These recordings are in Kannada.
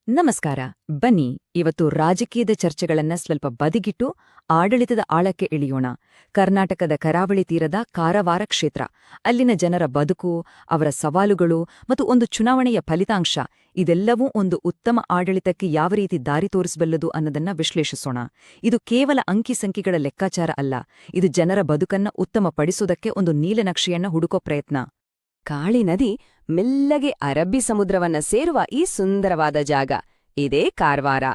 ನಮಸ್ಕಾರ. ಬನ್ನಿ ಇವತ್ತು ರಾಜಕೀಯದ ಚರ್ಚೆಗಳನ್ನ ಸ್ವಲ್ಪ ಬದಿಗಿಟ್ಟು ಆಡಳಿತದ ಆಳಕ್ಕೆ ಇಳಿಯೋಣ. ಕರ್ನಾಟಕದ ಕರಾವಳಿ ತೀರದ ಕಾರವಾರ ಕ್ಷೇತ್ರ, ಅಲ್ಲಿನ ಜನರ ಬದುಕು, ಅವರ ಸವಾಲುಗಳು ಮತ್ತು ಒಂದು ಚುನಾವಣೆಯ ಫಲಿತಾಂಶ, ಇದೆಲ್ಲವೂ ಒಂದು ಉತ್ತಮ ಆಡಳಿತಕ್ಕೆ ಯಾವ ರೀತಿ ದಾರಿ ತೋರಿಸಬಲ್ಲದು ಅನ್ನೋದನ್ನ ವಿಶ್ಲೇಷಿಸೋಣ. ಇದು ಕೇವಲ ಅಂಕಿಸಂಖ್ಯೆಗಳ ಲೆಕ್ಕಾಚಾರ ಅಲ್ಲ, ಇದು ಜನರ ಬದುಕನ್ನ ಉತ್ತಮಪಡಿಸೋದಕ್ಕೆ ಒಂದು ನೀಲನಕ್ಷೆಯನ್ನ ಹುಡುಕೋ ಪ್ರಯತ್ನ. ಕಾಳಿ ನದಿ ಮೆಲ್ಲಗೆ ಅರಬ್ಬಿ ಸಮುದ್ರವನ್ನ ಸೇರುವ ಈ ಸುಂದರವಾದ ಜಾಗ ಇದೇ ಕಾರವಾರ.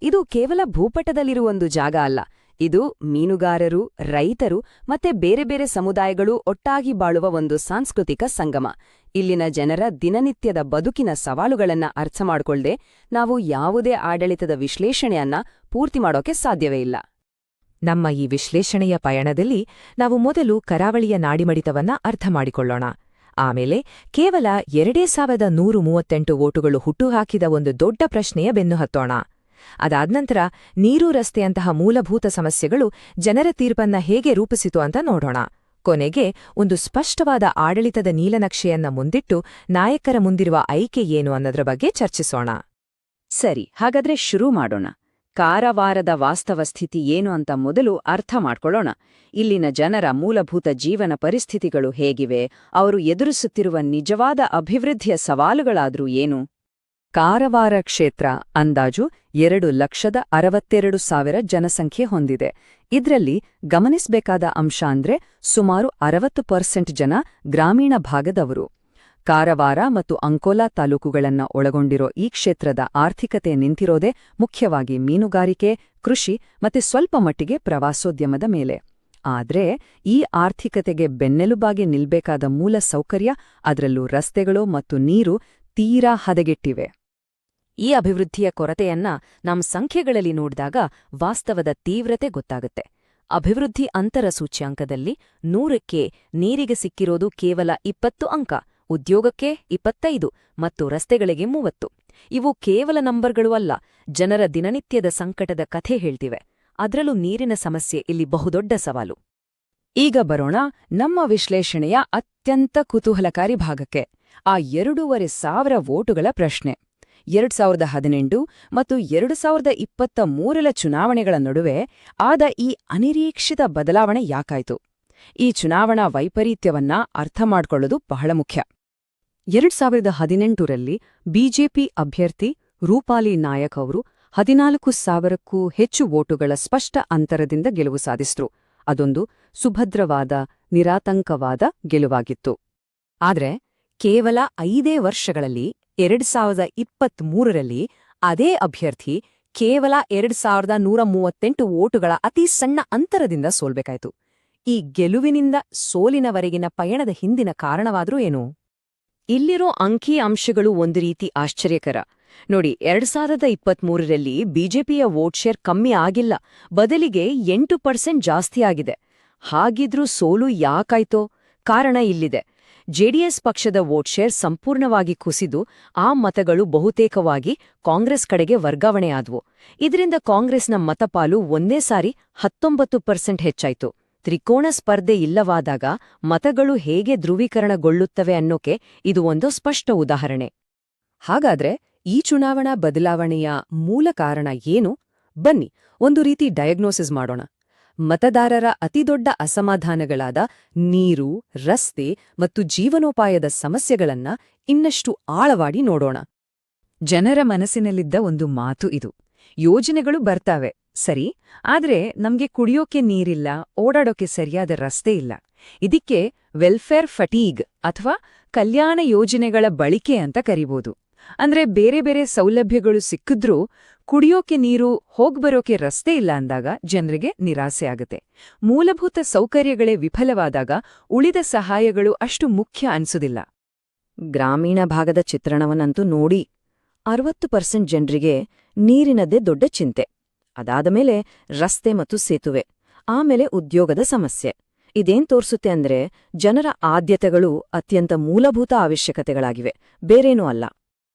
ಇದು ಕೇವಲ ಭೂಪಟದಲ್ಲಿರುವೊಂದು ಜಾಗ ಅಲ್ಲ, ಇದು ಮೀನುಗಾರರು, ರೈತರು ಮತ್ತೆ ಬೇರೆ ಬೇರೆ ಸಮುದಾಯಗಳು ಒಟ್ಟಾಗಿ ಬಾಳುವ ಒಂದು ಸಾಂಸ್ಕೃತಿಕ ಸಂಗಮ. ಇಲ್ಲಿನ ಜನರ ದಿನನಿತ್ಯದ ಬದುಕಿನ ಸವಾಲುಗಳನ್ನ ಅರ್ಥ ಮಾಡ್ಕೊಳ್ದೆ ನಾವು ಯಾವುದೇ ಆಡಳಿತದ ವಿಶ್ಲೇಷಣೆಯನ್ನ ಪೂರ್ತಿ ಮಾಡೋಕೆ ಸಾಧ್ಯವೇ ಇಲ್ಲ. ನಮ್ಮ ಈ ವಿಶ್ಲೇಷಣೆಯ ಪಯಣದಲ್ಲಿ ನಾವು ಮೊದಲು ಕರಾವಳಿಯ ನಾಡಿಮಡಿತವನ್ನ ಅರ್ಥ ಮಾಡಿಕೊಳ್ಳೋಣ. ಆಮೇಲೆ ಕೇವಲ 2138 ವೋಟುಗಳು ಹುಟ್ಟುಹಾಕಿದ ಒಂದು ದೊಡ್ಡ ಪ್ರಶ್ನೆಯ ಬೆನ್ನು ಹತ್ತೋಣ. ಅದಾದ್ನಂತರ ನೀರು, ರಸ್ತೆಯಂತಹ ಮೂಲಭೂತ ಸಮಸ್ಯೆಗಳು ಜನರ ತೀರ್ಪನ್ನ ಹೇಗೆ ರೂಪಿಸಿತು ಅಂತ ನೋಡೋಣ. ಕೊನೆಗೆ ಒಂದು ಸ್ಪಷ್ಟವಾದ ಆಡಳಿತದ ನೀಲನಕ್ಷೆಯನ್ನ ಮುಂದಿಟ್ಟು ನಾಯಕರ ಮುಂದಿರುವ ಆಯ್ಕೆ ಏನು ಅನ್ನೋದ್ರ ಬಗ್ಗೆ ಚರ್ಚಿಸೋಣ. ಸರಿ, ಹಾಗಾದ್ರೆ ಶುರು ಮಾಡೋಣ. ಕಾರವಾರದ ವಾಸ್ತವ ಸ್ಥಿತಿ ಏನು ಅಂತ ಮೊದಲು ಅರ್ಥ ಮಾಡ್ಕೊಳ್ಳೋಣ. ಇಲ್ಲಿನ ಜನರ ಮೂಲಭೂತ ಜೀವನ ಪರಿಸ್ಥಿತಿಗಳು ಹೇಗಿವೆ, ಅವರು ಎದುರಿಸುತ್ತಿರುವ ನಿಜವಾದ ಅಭಿವೃದ್ಧಿಯ ಸವಾಲುಗಳಾದ್ರೂ ಏನು? ಕಾರವಾರ ಕ್ಷೇತ್ರ ಅಂದಾಜು 2,62,000 ಜನಸಂಖ್ಯೆ ಹೊಂದಿದೆ. ಇದ್ರಲ್ಲಿ ಗಮನಿಸಬೇಕಾದ ಅಂಶ ಅಂದ್ರೆ ಸುಮಾರು 60% ಜನ ಗ್ರಾಮೀಣ ಭಾಗದವರು. ಕಾರವಾರ ಮತ್ತು ಅಂಕೋಲಾ ತಾಲೂಕುಗಳನ್ನ ಒಳಗೊಂಡಿರೋ ಈ ಕ್ಷೇತ್ರದ ಆರ್ಥಿಕತೆ ನಿಂತಿರೋದೇ ಮುಖ್ಯವಾಗಿ ಮೀನುಗಾರಿಕೆ, ಕೃಷಿ ಮತ್ತೆ ಸ್ವಲ್ಪ ಮಟ್ಟಿಗೆ ಪ್ರವಾಸೋದ್ಯಮದ ಮೇಲೆ. ಆದ್ರೆ ಈ ಆರ್ಥಿಕತೆಗೆ ಬೆನ್ನೆಲುಬಾಗಿ ನಿಲ್ಬೇಕಾದ ಮೂಲ ಸೌಕರ್ಯ, ಅದರಲ್ಲೂ ರಸ್ತೆಗಳು ಮತ್ತು ನೀರು ತೀರಾ ಹದಗೆಟ್ಟಿವೆ. ಈ ಅಭಿವೃದ್ಧಿಯ ಕೊರತೆಯನ್ನ ನಮ್ಮ ಸಂಖ್ಯೆಗಳಲ್ಲಿ ನೋಡಿದಾಗ ವಾಸ್ತವದ ತೀವ್ರತೆ ಗೊತ್ತಾಗುತ್ತೆ. ಅಭಿವೃದ್ಧಿ ಅಂತರ ಸೂಚ್ಯಾಂಕದಲ್ಲಿ 100ಕ್ಕೆ ನೀರಿಗೆ ಸಿಕ್ಕಿರೋದು ಕೇವಲ 20 ಅಂಕ, ಉದ್ಯೋಗಕ್ಕೆ 25 ಮತ್ತು ರಸ್ತೆಗಳಿಗೆ 30. ಇವು ಕೇವಲ ನಂಬರ್ಗಳು ಅಲ್ಲ, ಜನರ ದಿನನಿತ್ಯದ ಸಂಕಟದ ಕಥೆ ಹೇಳ್ತಿವೆ. ಅದ್ರಲ್ಲೂ ನೀರಿನ ಸಮಸ್ಯೆ ಇಲ್ಲಿ ಬಹುದೊಡ್ಡ ಸವಾಲು. ಈಗ ಬರೋಣ ನಮ್ಮ ವಿಶ್ಲೇಷಣೆಯ ಅತ್ಯಂತ ಕುತೂಹಲಕಾರಿ ಭಾಗಕ್ಕೆ, ಆ 2,500 ವೋಟುಗಳ ಪ್ರಶ್ನೆ. 2018 ಮತ್ತು 2023ರ ಚುನಾವಣೆಗಳ ನಡುವೆ ಆದ ಈ ಅನಿರೀಕ್ಷಿತ ಬದಲಾವಣೆ ಯಾಕಾಯ್ತು? ಈ ಚುನಾವಣಾ ವೈಪರೀತ್ಯವನ್ನ ಅರ್ಥ ಮಾಡ್ಕೊಳ್ಳೋದು ಬಹಳ ಮುಖ್ಯ. 2018ರಲ್ಲಿ ಬಿಜೆಪಿ ಅಭ್ಯರ್ಥಿ ರೂಪಾಲಿ ನಾಯಕ್ ಅವರು 14,000ಕ್ಕೂ ಹೆಚ್ಚು ವೋಟುಗಳ ಸ್ಪಷ್ಟ ಅಂತರದಿಂದ ಗೆಲುವು ಸಾಧಿಸಿದ್ರು. ಅದೊಂದು ಸುಭದ್ರವಾದ, ನಿರಾತಂಕವಾದ ಗೆಲುವಾಗಿತ್ತು. ಆದ್ರೆ ಕೇವಲ 5 ವರ್ಷಗಳಲ್ಲಿ 2023ರಲ್ಲಿ ಅದೇ ಅಭ್ಯರ್ಥಿ ಕೇವಲ 2,138 ವೋಟುಗಳ ಅತಿ ಸಣ್ಣ ಅಂತರದಿಂದ ಸೋಲ್ಬೇಕಾಯ್ತು. ಈ ಗೆಲುವಿನಿಂದ ಸೋಲಿನವರೆಗಿನ ಪಯಣದ ಹಿಂದಿನ ಕಾರಣವಾದ್ರೂ ಏನು? ಇಲ್ಲಿರೋ ಅಂಕಿ ಅಂಶಗಳು ಒಂದು ರೀತಿ ಆಶ್ಚರ್ಯಕರ. ನೋಡಿ, 2023ರಲ್ಲಿ ಬಿಜೆಪಿಯ ವೋಟ್ ಶೇರ್ ಕಮ್ಮಿ ಆಗಿಲ್ಲ, ಬದಲಿಗೆ 8% ಜಾಸ್ತಿ ಆಗಿದೆ. ಹಾಗಿದ್ರೂ ಸೋಲು ಯಾಕಾಯ್ತೋ? ಕಾರಣ ಇಲ್ಲಿದೆ. ಜೆಡಿಎಸ್ ಪಕ್ಷದ ವೋಟ್ ಶೇರ್ ಸಂಪೂರ್ಣವಾಗಿ ಕುಸಿದು ಆ ಮತಗಳು ಬಹುತೇಕವಾಗಿ ಕಾಂಗ್ರೆಸ್ ಕಡೆಗೆ ವರ್ಗಾವಣೆಯಾದವು. ಇದರಿಂದ ಕಾಂಗ್ರೆಸ್ನ ಮತಪಾಲು ಒಂದೇ ಸಾರಿ 19% ಹೆಚ್ಚಾಯ್ತು. ತ್ರಿಕೋಣ ಸ್ಪರ್ಧೆ ಇಲ್ಲವಾದಾಗ ಮತಗಳು ಹೇಗೆ ಧ್ರುವೀಕರಣಗೊಳ್ಳುತ್ತವೆ ಅನ್ನೋಕೆ ಇದು ಒಂದು ಸ್ಪಷ್ಟ ಉದಾಹರಣೆ. ಹಾಗಾದ್ರೆ ಈ ಚುನಾವಣಾ ಬದಲಾವಣೆಯ ಮೂಲ ಕಾರಣ ಏನು? ಬನ್ನಿ ಒಂದು ರೀತಿ ಡಯಾಗ್ನೋಸಿಸ್ ಮಾಡೋಣ. ಮತದಾರರ ಅತಿದೊಡ್ಡ ಅಸಮಾಧಾನಗಳಾದ ನೀರು, ರಸ್ತೆ ಮತ್ತು ಜೀವನೋಪಾಯದ ಸಮಸ್ಯೆಗಳನ್ನ ಇನ್ನಷ್ಟು ಆಳವಾಗಿ ನೋಡೋಣ. ಜನರ ಮನಸ್ಸಿನಲ್ಲಿದ್ದ ಒಂದು ಮಾತು ಇದು: ಯೋಜನೆಗಳು ಬರ್ತಾವೆ ಸರಿ, ಆದ್ರೆ ನಮ್ಗೆ ಕುಡಿಯೋಕೆ ನೀರಿಲ್ಲ, ಓಡಾಡೋಕೆ ಸರಿಯಾದ ರಸ್ತೆ ಇಲ್ಲ. ಇದಕ್ಕೆ ವೆಲ್ಫೇರ್ ಫಟೀಗ್ ಅಥವಾ ಕಲ್ಯಾಣ ಯೋಜನೆಗಳ ಬಳಕೆ ಅಂತ ಕರಿಬೋದು. ಅಂದ್ರೆ ಬೇರೆ ಬೇರೆ ಸೌಲಭ್ಯಗಳು ಸಿಕ್ಕಿದ್ರೂ ಕುಡಿಯೋಕೆ ನೀರು, ಹೋಗ್ಬರೋಕೆ ರಸ್ತೆ ಇಲ್ಲ ಅಂದಾಗ ಜನರಿಗೆ ನಿರಾಸೆ ಆಗುತ್ತೆ. ಮೂಲಭೂತ ಸೌಕರ್ಯಗಳೇ ವಿಫಲವಾದಾಗ ಉಳಿದ ಸಹಾಯಗಳು ಅಷ್ಟು ಮುಖ್ಯ ಅನ್ಸುದಿಲ್ಲ. ಗ್ರಾಮೀಣ ಭಾಗದ ಚಿತ್ರಣವನ್ನಂತೂ ನೋಡಿ. 60% ಜನರಿಗೆ ನೀರಿನದ್ದೇ ದೊಡ್ಡ ಚಿಂತೆ. ಅದಾದ ಮೇಲೆ ರಸ್ತೆ ಮತ್ತು ಸೇತುವೆ, ಆಮೇಲೆ ಉದ್ಯೋಗದ ಸಮಸ್ಯೆ. ಇದೇನ್ ತೋರ್ಸುತ್ತೆ ಅಂದ್ರೆ ಜನರ ಆದ್ಯತೆಗಳು ಅತ್ಯಂತ ಮೂಲಭೂತ ಅವಶ್ಯಕತೆಗಳಾಗಿವೆ, ಬೇರೇನೂ ಅಲ್ಲ.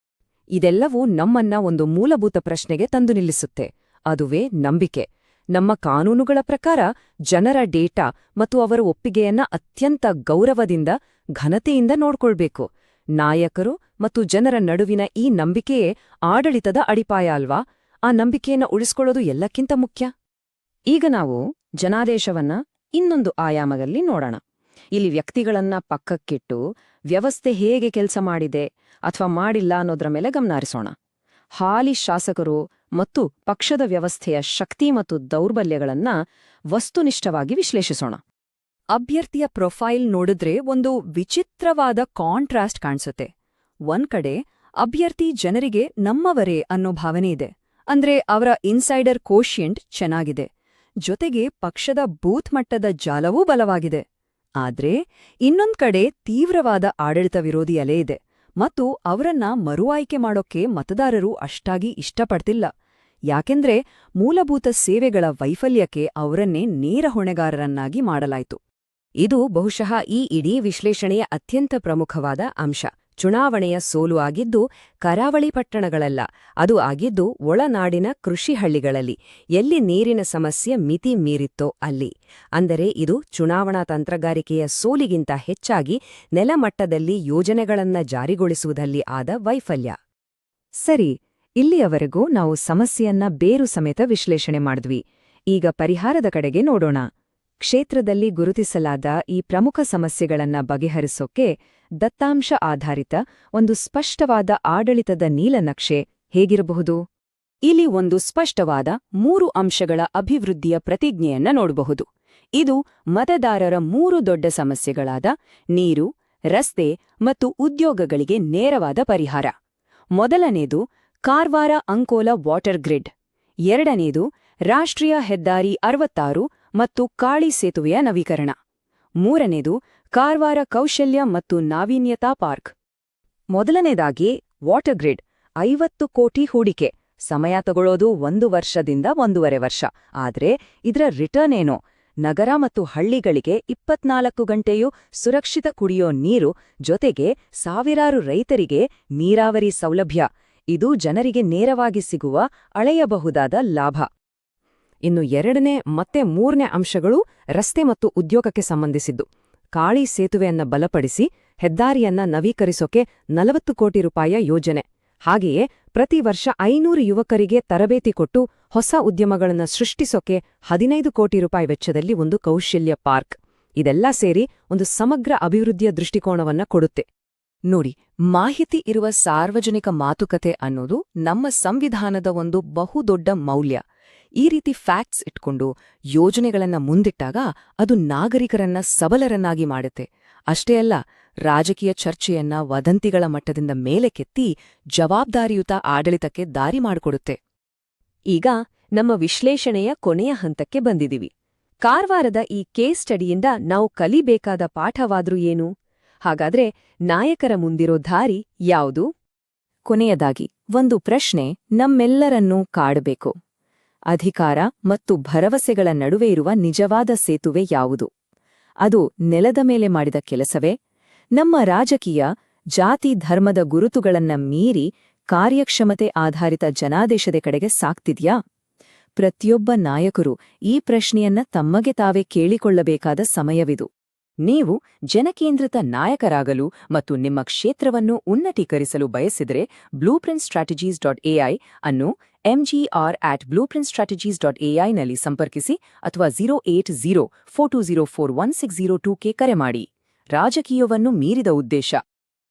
ಇದೆಲ್ಲವೂ ನಮ್ಮನ್ನ ಒಂದು ಮೂಲಭೂತ ಪ್ರಶ್ನೆಗೆ ತಂದು ನಿಲ್ಲಿಸುತ್ತೆ. ಅದುವೇ ನಂಬಿಕೆ. ನಮ್ಮ ಕಾನೂನುಗಳ ಪ್ರಕಾರ ಜನರ ಡೇಟಾ ಮತ್ತು ಅವರ ಒಪ್ಪಿಗೆಯನ್ನ ಅತ್ಯಂತ ಗೌರವದಿಂದ, ಘನತೆಯಿಂದ ನೋಡ್ಕೊಳ್ಬೇಕು. ನಾಯಕರು ಮತ್ತು ಜನರ ನಡುವಿನ ಈ ನಂಬಿಕೆಯೇ ಆಡಳಿತದ ಅಡಿಪಾಯ ಅಲ್ವಾ? ಆ ನಂಬಿಕೆಯನ್ನ ಉಳಿಸ್ಕೊಳ್ಳೋದು ಎಲ್ಲಕ್ಕಿಂತ ಮುಖ್ಯ. ಈಗ ನಾವು ಜನಾದೇಶವನ್ನ ಇನ್ನೊಂದು ಆಯಾಮದಲ್ಲಿ ನೋಡೋಣ. ಇಲ್ಲಿ ವ್ಯಕ್ತಿಗಳನ್ನ ಪಕ್ಕಕ್ಕಿಟ್ಟು ವ್ಯವಸ್ಥೆ ಹೇಗೆ ಕೆಲಸ ಮಾಡಿದೆ ಅಥವಾ ಮಾಡಿಲ್ಲ ಅನ್ನೋದ್ರ ಮೇಲೆ ಗಮನ ಹರಿಸೋಣ. ಹಾಲಿ ಶಾಸಕರು ಮತ್ತು ಪಕ್ಷದ ವ್ಯವಸ್ಥೆಯ ಶಕ್ತಿ ಮತ್ತು ದೌರ್ಬಲ್ಯಗಳನ್ನ ವಸ್ತುನಿಷ್ಠವಾಗಿ ವಿಶ್ಲೇಷಿಸೋಣ. ಅಭ್ಯರ್ಥಿಯ ಪ್ರೊಫೈಲ್ ನೋಡಿದ್ರೆ ಒಂದು ವಿಚಿತ್ರವಾದ ಕಾಂಟ್ರಾಸ್ಟ್ ಕಾಣಿಸುತ್ತೆ. ಒಂದ್ಕಡೆ ಅಭ್ಯರ್ಥಿ ಜನರಿಗೆ ನಮ್ಮವರೇ ಅನ್ನೋ ಭಾವನೆ ಇದೆ, ಅಂದ್ರೆ ಅವರ ಇನ್ಸೈಡರ್ ಕೋಶಿಯಂಟ್ ಚೆನ್ನಾಗಿದೆ, ಜೊತೆಗೆ ಪಕ್ಷದ ಬೂತ್ ಮಟ್ಟದ ಜಾಲವೂ ಬಲವಾಗಿದೆ. ಆದ್ರೆ ಇನ್ನೊಂದ್ ಕಡೆ ತೀವ್ರವಾದ ಆಡಳಿತ ವಿರೋಧಿ ಅಲೆ ಇದೆ ಮತ್ತು ಅವರನ್ನ ಮರು ಆಯ್ಕೆ ಮಾಡೋಕೆ ಮತದಾರರು ಅಷ್ಟಾಗಿ ಇಷ್ಟಪಡ್ತಿಲ್ಲ. ಯಾಕೆಂದ್ರೆ ಮೂಲಭೂತ ಸೇವೆಗಳ ವೈಫಲ್ಯಕ್ಕೆ ಅವರನ್ನೇ ನೇರ ಹೊಣೆಗಾರರನ್ನಾಗಿ ಮಾಡಲಾಯಿತು. ಇದು ಬಹುಶಃ ಈ ಇಡೀ ವಿಶ್ಲೇಷಣೆಯ ಅತ್ಯಂತ ಪ್ರಮುಖವಾದ ಅಂಶ. ಚುನಾವಣೆಯ ಸೋಲು ಆಗಿದ್ದು ಕರಾವಳಿ ಪಟ್ಟಣಗಳಲ್ಲ, ಅದು ಆಗಿದ್ದು ಒಳನಾಡಿನ ಕೃಷಿ ಹಳ್ಳಿಗಳಲ್ಲಿ, ಎಲ್ಲಿ ನೀರಿನ ಸಮಸ್ಯೆ ಮಿತಿ ಮೀರಿತ್ತೋ ಅಲ್ಲಿ. ಅಂದರೆ ಇದು ಚುನಾವಣಾ ತಂತ್ರಗಾರಿಕೆಯ ಸೋಲಿಗಿಂತ ಹೆಚ್ಚಾಗಿ ನೆಲಮಟ್ಟದಲ್ಲಿ ಯೋಜನೆಗಳನ್ನ ಜಾರಿಗೊಳಿಸುವುದಲ್ಲಿ ಆದ ವೈಫಲ್ಯ. ಸರಿ, ಇಲ್ಲಿಯವರೆಗೂ ನಾವು ಸಮಸ್ಯೆಯನ್ನ ಬೇರು ಸಮೇತ ವಿಶ್ಲೇಷಣೆ ಮಾಡಿದ್ವಿ. ಈಗ ಪರಿಹಾರದ ಕಡೆಗೆ ನೋಡೋಣ. ಕ್ಷೇತ್ರದಲ್ಲಿ ಗುರುತಿಸಲಾದ ಈ ಪ್ರಮುಖ ಸಮಸ್ಯೆಗಳನ್ನ ಬಗೆಹರಿಸೋಕೆ ದತ್ತಾಂಶ ಆಧಾರಿತ ಒಂದು ಸ್ಪಷ್ಟವಾದ ಆಡಳಿತದ ನೀಲನಕ್ಷೆ ಹೇಗಿರಬಹುದು? ಇಲ್ಲಿ ಒಂದು ಸ್ಪಷ್ಟವಾದ 3 ಅಂಶಗಳ ಅಭಿವೃದ್ಧಿಯ ಪ್ರತಿಜ್ಞೆಯನ್ನ ನೋಡಬಹುದು. ಇದು ಮತದಾರರ 3 ದೊಡ್ಡ ಸಮಸ್ಯೆಗಳಾದ ನೀರು, ರಸ್ತೆ ಮತ್ತು ಉದ್ಯೋಗಗಳಿಗೆ ನೇರವಾದ ಪರಿಹಾರ. ಮೊದಲನೇದು ಕಾರವಾರ ಅಂಕೋಲ ವಾಟರ್ ಗ್ರಿಡ್. ಎರಡನೇದು ರಾಷ್ಟ್ರೀಯ ಹೆದ್ದಾರಿ 66 ಮತ್ತು ಕಾಳಿ ಸೇತುವೆಯ ನವೀಕರಣ. ಮೂರನೇದು ಕಾರವಾರ ಕೌಶಲ್ಯ ಮತ್ತು ನಾವೀನ್ಯತಾ ಪಾರ್ಕ್. ಮೊದಲನೇದಾಗಿ ವಾಟರ್ ಗ್ರಿಡ್ 50 ಕೋಟಿ ಹೂಡಿಕೆ. ಸಮಯ ತಗೊಳ್ಳೋದು 1 ವರ್ಷದಿಂದ 1.5 ವರ್ಷ. ಆದ್ರೆ ಇದರ ರಿಟರ್ನ್ ಏನೋ? ನಗರ ಮತ್ತು ಹಳ್ಳಿಗಳಿಗೆ 24 ಗಂಟೆಯೂ ಸುರಕ್ಷಿತ ಕುಡಿಯೋ ನೀರು, ಜೊತೆಗೆ ಸಾವಿರಾರು ರೈತರಿಗೆ ನೀರಾವರಿ ಸೌಲಭ್ಯ. ಇದು ಜನರಿಗೆ ನೇರವಾಗಿ ಸಿಗುವ ಅಳೆಯಬಹುದಾದ ಲಾಭ. ಇನ್ನು ಎರಡನೇ ಮತ್ತೆ ಮೂರನೇ ಅಂಶಗಳು ರಸ್ತೆ ಮತ್ತು ಉದ್ಯೋಗಕ್ಕೆ ಸಂಬಂಧಿಸಿದ್ದು. ಕಾಳಿ ಸೇತುವೆಯನ್ನ ಬಲಪಡಿಸಿ ಹೆದ್ದಾರಿಯನ್ನ ನವೀಕರಿಸೋಕೆ 40 ಕೋಟಿ ರೂಪಾಯಿಯ ಯೋಜನೆ. ಹಾಗೆಯೇ ಪ್ರತಿ ವರ್ಷ 500 ಯುವಕರಿಗೆ ತರಬೇತಿ ಕೊಟ್ಟು ಹೊಸ ಉದ್ಯಮಗಳನ್ನ ಸೃಷ್ಟಿಸೋಕೆ 15 ಕೋಟಿ ರೂಪಾಯಿ ವೆಚ್ಚದಲ್ಲಿ ಒಂದು ಕೌಶಲ್ಯ ಪಾರ್ಕ್. ಇದೆಲ್ಲ ಸೇರಿ ಒಂದು ಸಮಗ್ರ ಅಭಿವೃದ್ಧಿಯ ದೃಷ್ಟಿಕೋನವನ್ನ ಕೊಡುತ್ತೆ. ನೋಡಿ, ಮಾಹಿತಿ ಇರುವ ಸಾರ್ವಜನಿಕ ಮಾತುಕತೆ ಅನ್ನೋದು ನಮ್ಮ ಸಂವಿಧಾನದ ಒಂದು ಬಹುದೊಡ್ಡ ಮೌಲ್ಯ. ಈ ರೀತಿ ಫ್ಯಾಕ್ಟ್ಸ್ ಇಟ್ಕೊಂಡು ಯೋಜನೆಗಳನ್ನ ಮುಂದಿಟ್ಟಾಗ ಅದು ನಾಗರಿಕರನ್ನ ಸಬಲರನ್ನಾಗಿ ಮಾಡುತ್ತೆ. ಅಷ್ಟೇ ಅಲ್ಲ, ರಾಜಕೀಯ ಚರ್ಚೆಯನ್ನ ವದಂತಿಗಳ ಮಟ್ಟದಿಂದ ಮೇಲೆಕೆತ್ತಿ ಜವಾಬ್ದಾರಿಯುತ ಆಡಳಿತಕ್ಕೆ ದಾರಿ ಮಾಡಿಕೊಡುತ್ತೆ. ಈಗ ನಮ್ಮ ವಿಶ್ಲೇಷಣೆಯ ಕೊನೆಯ ಹಂತಕ್ಕೆ ಬಂದಿದ್ದೀವಿ. ಕಾರವಾರದ ಈ ಕೇಸ್ ಸ್ಟಡಿಯಿಂದ ನಾವು ಕಲಿಬೇಕಾದ ಪಾಠವಾದ್ರೂ ಏನು? ಹಾಗಾದ್ರೆ ನಾಯಕರ ಮುಂದಿರೋ ದಾರಿ ಯಾವುದು? ಕೊನೆಯದಾಗಿ ಒಂದು ಪ್ರಶ್ನೆ ನಮ್ಮೆಲ್ಲರನ್ನೂ ಕಾಡಬೇಕು. ಅಧಿಕಾರ ಮತ್ತು ಭರವಸೆಗಳ ನಡುವೆ ಇರುವ ನಿಜವಾದ ಸೇತುವೆ ಯಾವುದು? ಅದು ನೆಲದ ಮೇಲೆ ಮಾಡಿದ ಕೆಲಸವೇ? ನಮ್ಮ ರಾಜಕೀಯ ಜಾತಿ ಧರ್ಮದ ಗುರುತುಗಳನ್ನ ಮೀರಿ ಕಾರ್ಯಕ್ಷಮತೆ ಆಧಾರಿತ ಜನಾದೇಶದ ಕಡೆಗೆ ಸಾಗ್ತಿದ್ಯಾ? ಪ್ರತಿಯೊಬ್ಬ ನಾಯಕರು ಈ ಪ್ರಶ್ನೆಯನ್ನ ತಮಗೆ ತಾವೇ ಕೇಳಿಕೊಳ್ಳಬೇಕಾದ ಸಮಯವಿದು. ನೀವು ಜನಕೇಂದ್ರಿತ ನಾಯಕರಾಗಲು ಮತ್ತು ನಿಮ್ಮ ಕ್ಷೇತ್ರವನ್ನು ಉನ್ನತೀಕರಿಸಲು ಬಯಸಿದರೆ blueprintstrategies.ai ಅನ್ನು mgr@blueprintstrategies.ai ನಲ್ಲಿ ಸಂಪರ್ಕಿಸಿ ಅಥವಾ 08042041602ಕ್ಕೆ ಕರೆ ಮಾಡಿ. ರಾಜಕೀಯವನ್ನು ಮೀರಿದ ಉದ್ದೇಶ